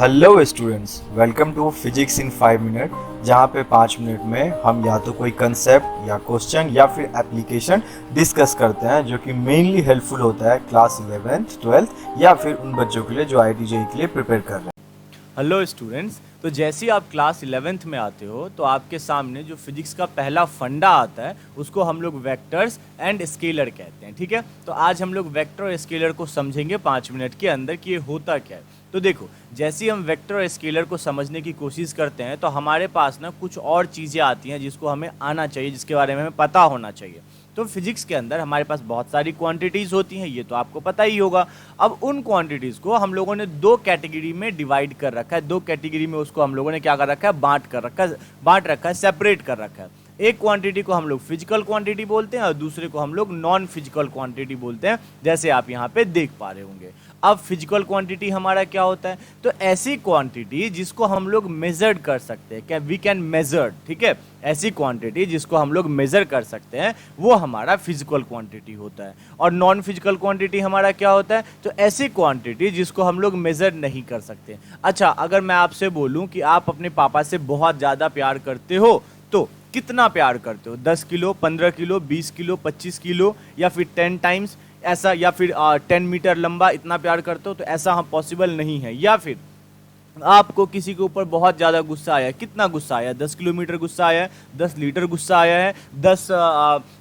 Hello students, welcome to physics in 5 minute. जहाँ पे 5 minute में हम या तो कोई कंसेप्ट या क्वेश्चन या फिर एप्लीकेशन डिस्कस करते हैं जो कि मेनली हेल्पफुल होता है क्लास 11th 12th या फिर उन बच्चों के लिए जो IIT-JEE के लिए प्रिपेयर कर रहे हैं। हेलो स्टूडेंट्स, तो जैसे ही आप क्लास 11th में आते हो तो आपके सामने जो फिजिक्स का पहला फंडा आता है उसको हम लोग वेक्टर्स एंड स्केलर कहते हैं। ठीक है, तो आज हम लोग वेक्टर और स्केलर को समझेंगे 5 मिनट के अंदर कि ये होता क्या है। तो देखो, जैसे ही हम वेक्टर और स्केलर को समझने की कोशिश करते हैं तो हमारे पास ना कुछ और चीज़ें आती हैं जिसको हमें आना चाहिए, जिसके बारे में हमें पता होना चाहिए। तो फिजिक्स के अंदर हमारे पास बहुत सारी क्वांटिटीज़ होती हैं, ये तो आपको पता ही होगा। अब उन क्वांटिटीज़ को हम लोगों ने दो कैटेगरी में डिवाइड कर रखा है, दो कैटेगरी में उसको हम लोगों ने क्या कर रखा है, बांट रखा है, सेपरेट कर रखा है। एक क्वांटिटी को हम लोग फिजिकल क्वांटिटी बोलते हैं और दूसरे को हम लोग नॉन फिजिकल क्वांटिटी बोलते हैं, जैसे आप यहाँ पे देख पा रहे होंगे। अब फिजिकल क्वांटिटी हमारा क्या होता है, तो ऐसी क्वांटिटी जिसको हम लोग मेजर्ड कर सकते हैं, क्या वी कैन मेजर, ठीक है, ऐसी क्वांटिटी जिसको हम लोग मेजर कर सकते हैं वो हमारा फिजिकल क्वांटिटी होता है। और नॉन फिजिकल क्वांटिटी हमारा क्या होता है, तो ऐसी क्वांटिटी जिसको हम लोग मेजर नहीं कर सकते। अच्छा, अगर मैं आपसे बोलूं कि आप अपने पापा से बहुत ज़्यादा प्यार करते हो तो कितना प्यार करते हो, 10 किलो, 15 किलो, 20 किलो, 25 किलो या फिर 10 टाइम्स ऐसा, या फिर 10 मीटर लंबा, इतना प्यार करते हो, तो ऐसा हम पॉसिबल नहीं है। या फिर आपको किसी के ऊपर बहुत ज़्यादा गुस्सा आया, कितना गुस्सा आया, 10 किलोमीटर गुस्सा आया है, 10 लीटर गुस्सा आया है, 10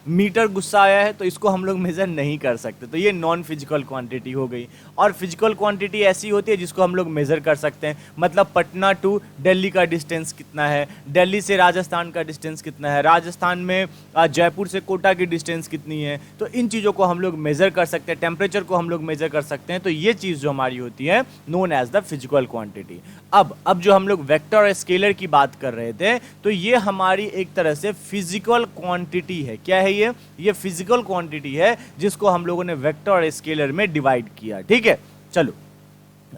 मीटर गुस्सा आया है, तो इसको हम लोग मेजर नहीं कर सकते। तो ये नॉन फिजिकल क्वांटिटी हो गई। और फिजिकल क्वांटिटी ऐसी होती है जिसको हम लोग मेजर कर सकते हैं, मतलब पटना टू दिल्ली का डिस्टेंस कितना है, दिल्ली से राजस्थान का डिस्टेंस कितना है, राजस्थान में जयपुर से कोटा की डिस्टेंस कितनी है, तो इन चीज़ों को हम लोग मेजर कर सकते हैं। टेम्परेचर को हम लोग मेजर कर सकते हैं। तो ये चीज़ जो हमारी होती है known as the physical quantity. अब जो हम लोग वेक्टर और स्केलर की बात कर रहे थे, तो ये हमारी एक तरह से फिजिकल क्वांटिटी है। क्या है ये फिजिकल क्वांटिटी है जिसको हम लोगों ने वेक्टर और स्केलर में डिवाइड किया। ठीक है, चलो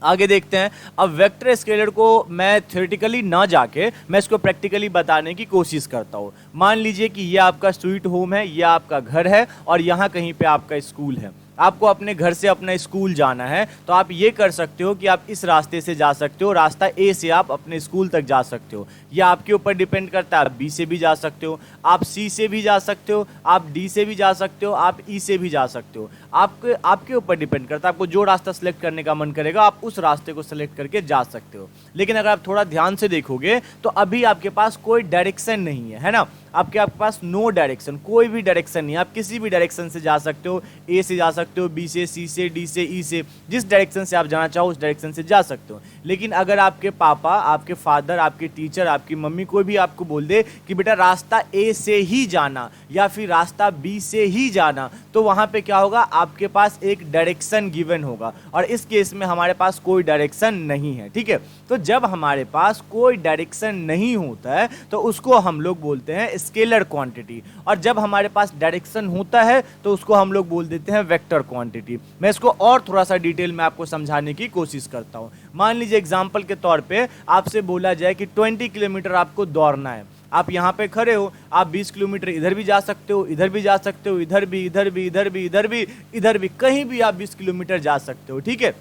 आगे देखते हैं। अब वेक्टर स्केलर को मैं थ्योरेटिकली ना जाके मैं इसको प्रैक्टिकली बताने की कोशिश करता हूँ। मान लीजिए कि ये आपका स्वीट होम है, ये आपका घर है और यहाँ कहीं पे आपका स्कूल है। आपको अपने घर से अपना स्कूल जाना है, तो आप ये कर सकते हो कि आप इस रास्ते से जा सकते हो, रास्ता ए से आप अपने स्कूल तक जा सकते हो। यह आपके ऊपर डिपेंड करता है, आप बी से भी जा सकते हो, आप सी से भी जा सकते हो, आप डी से भी जा सकते हो, आप ई से भी जा सकते हो। आपके ऊपर डिपेंड करता है, आपको जो रास्ता सेलेक्ट करने का मन करेगा आप उस रास्ते को सेलेक्ट करके जा सकते हो। लेकिन अगर आप थोड़ा ध्यान से देखोगे तो अभी आपके पास कोई डायरेक्शन नहीं है ना, आपके पास नो डायरेक्शन, कोई भी डायरेक्शन नहीं। आप किसी भी डायरेक्शन से जा सकते हो, ए से जा सकते हो, बी से, सी से, डी से, ई से, जिस डायरेक्शन से आप जाना चाहो उस डायरेक्शन से जा सकते हो। लेकिन अगर आपके पापा, आपके फादर, आपके टीचर, आपकी मम्मी कोई भी आपको बोल दे कि बेटा रास्ता ए से ही जाना या फिर रास्ता बी से ही जाना, तो वहाँ पे क्या होगा, आपके पास एक डायरेक्शन गिवन होगा। और इस केस में हमारे पास कोई डायरेक्शन नहीं है। ठीक है, तो जब हमारे पास कोई डायरेक्शन नहीं होता है तो उसको हम लोग बोलते हैं स्केलर क्वांटिटी, और जब हमारे पास डायरेक्शन होता है तो उसको हम लोग बोल देते हैं वेक्टर क्वांटिटी। मैं इसको और थोड़ा सा डिटेल में आपको समझाने की कोशिश करता हूं। मान लीजिए एग्जांपल के तौर पे आपसे बोला जाए कि 20 किलोमीटर आपको दौड़ना है। आप यहाँ पे खड़े हो, आप 20 किलोमीटर इधर भी जा सकते हो, इधर भी जा सकते हो, इधर भी, इधर भी, इधर भी, इधर भी, इधर भी, कहीं भी आप 20 किलोमीटर जा सकते हो। ठीक है,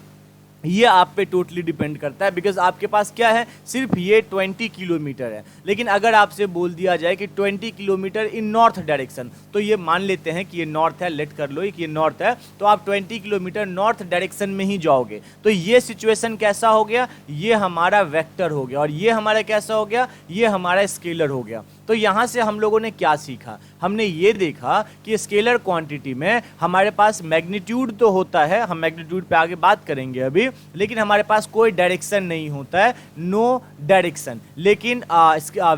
ये आप पे टोटली डिपेंड करता है, बिकॉज आपके पास क्या है, सिर्फ ये 20 किलोमीटर है। लेकिन अगर आपसे बोल दिया जाए कि 20 किलोमीटर इन नॉर्थ डायरेक्शन, तो ये मान लेते हैं कि ये नॉर्थ है, लेट कर लो कि ये नॉर्थ है, तो आप 20 किलोमीटर नॉर्थ डायरेक्शन में ही जाओगे। तो ये सिचुएशन कैसा हो गया, ये हमारा वेक्टर हो गया, और ये हमारा कैसा हो गया, ये हमारा स्केलर हो गया। तो यहाँ से हम लोगों ने क्या सीखा, हमने ये देखा कि स्केलर क्वांटिटी में हमारे पास मैग्नीट्यूड तो होता है, हम मैग्नीट्यूड पे आगे बात करेंगे अभी, लेकिन हमारे पास कोई डायरेक्शन नहीं होता है, नो डायरेक्शन। लेकिन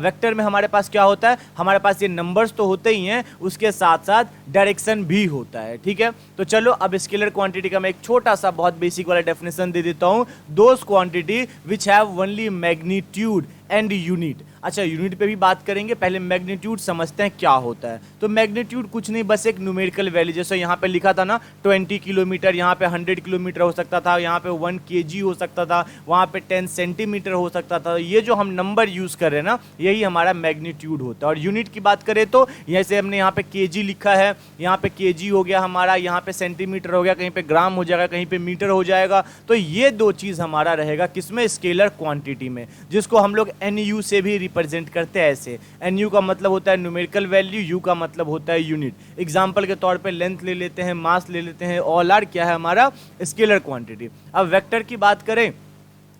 वेक्टर में हमारे पास क्या होता है, हमारे पास ये नंबर्स तो होते ही हैं, उसके साथ साथ डायरेक्शन भी होता है। ठीक है, तो चलो अब स्केलर क्वांटिटी का मैं एक छोटा सा बहुत बेसिक वाला डेफिनेशन दे देता हूँ। Those quantity which have only magnitude and unit. अच्छा, यूनिट पे भी बात करेंगे, पहले मैग्नीट्यूड समझते हैं क्या होता है। तो मैग्नीट्यूड कुछ नहीं, बस एक न्यूमेरिकल वैल्यू, जैसे यहाँ पे लिखा था ना 20 किलोमीटर, यहाँ पे 100 किलोमीटर हो सकता था, यहाँ पे 1 kg हो सकता था, वहाँ पे 10 सेंटीमीटर हो सकता था। ये जो हम नंबर यूज़ कर रहे हैं ना, यही हमारा मैग्नीट्यूड होता है। और यूनिट की बात करें तो जैसे हमने यहाँ पे kg लिखा है, यहाँ पे kg हो गया हमारा, यहाँ पे सेंटीमीटर हो गया, कहीं पे ग्राम हो जाएगा, कहीं पे मीटर हो जाएगा। तो ये दो चीज़ हमारा रहेगा किसमें, स्केलर क्वांटिटी में, जिसको हम लोग NU से भी रिप्रेजेंट करते हैं। ऐसे NU का मतलब होता है न्यूमेरिकल वैल्यू, U का मतलब होता है यूनिट। एग्जाम्पल के तौर पे लेंथ ले लेते हैं, मास ले लेते हैं, ऑल आर क्या है हमारा, स्केलर क्वांटिटी। अब वेक्टर की बात करें,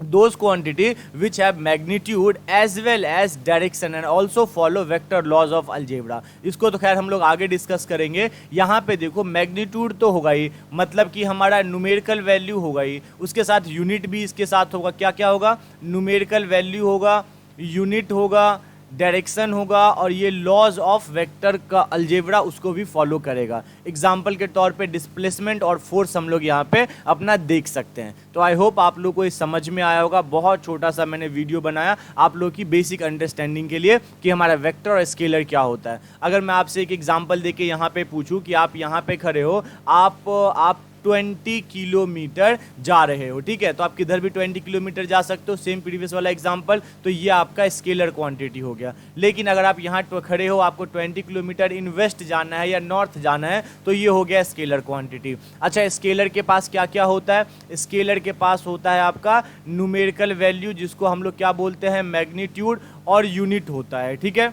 those quantity which have magnitude as well as direction and also follow vector laws of algebra। इसको तो खैर हम लोग आगे डिस्कस करेंगे। यहाँ पे देखो मैग्नीट्यूड तो होगा ही, मतलब कि हमारा न्यूमेरिकल वैल्यू होगा ही, उसके साथ यूनिट भी इसके साथ होगा। क्या क्या होगा, न्यूमेरिकल वैल्यू होगा, यूनिट होगा, डायरेक्शन होगा, और ये लॉज ऑफ वेक्टर का अलजेब्रा उसको भी फॉलो करेगा। एग्जाम्पल के तौर पे डिस्प्लेसमेंट और फोर्स हम लोग यहाँ पे अपना देख सकते हैं। तो आई होप आप लोग को ये समझ में आया होगा। बहुत छोटा सा मैंने वीडियो बनाया आप लोग की बेसिक अंडरस्टैंडिंग के लिए कि हमारा वेक्टर और स्केलर क्या होता है। अगर मैं आपसे एक एग्जाम्पल दे के यहाँ पे पूछूँ कि आप यहाँ पे खड़े हो, आप 20 किलोमीटर जा रहे हो, ठीक है, तो आप किधर भी 20 किलोमीटर जा सकते हो, सेम प्रीवियस वाला एग्जांपल। तो ये आपका स्केलर क्वांटिटी हो गया। लेकिन अगर आप यहाँ खड़े हो, आपको 20 किलोमीटर इन वेस्ट जाना है या नॉर्थ जाना है, तो ये हो गया स्केलर क्वांटिटी। अच्छा, स्केलर के पास क्या क्या होता है, स्केलर के पास होता है आपका न्यूमेरिकल वैल्यू, जिसको हम लोग क्या बोलते हैं, मैग्नीट्यूड, और यूनिट होता है, ठीक है।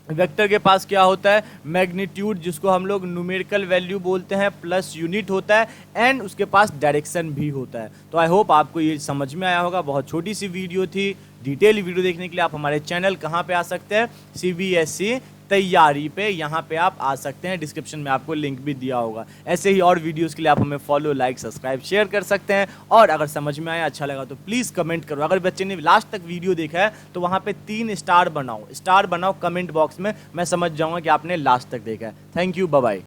वेक्टर के पास क्या होता है, मैग्नीट्यूड, जिसको हम लोग न्यूमेरिकल वैल्यू बोलते हैं, प्लस यूनिट होता है, एंड उसके पास डायरेक्शन भी होता है। तो आई होप आपको ये समझ में आया होगा। बहुत छोटी सी वीडियो थी। डिटेल वीडियो देखने के लिए आप हमारे चैनल कहाँ पे आ सकते हैं, CBSE तैयारी पे, यहाँ पे आप आ सकते हैं। डिस्क्रिप्शन में आपको लिंक भी दिया होगा। ऐसे ही और वीडियोस के लिए आप हमें फॉलो, लाइक, सब्सक्राइब, शेयर कर सकते हैं। और अगर समझ में आया, अच्छा लगा तो प्लीज़ कमेंट करो। अगर बच्चे ने लास्ट तक वीडियो देखा है तो वहाँ पे 3 स्टार बनाओ कमेंट बॉक्स में, मैं समझ जाऊँगा कि आपने लास्ट तक देखा है। Thank you, bye bye.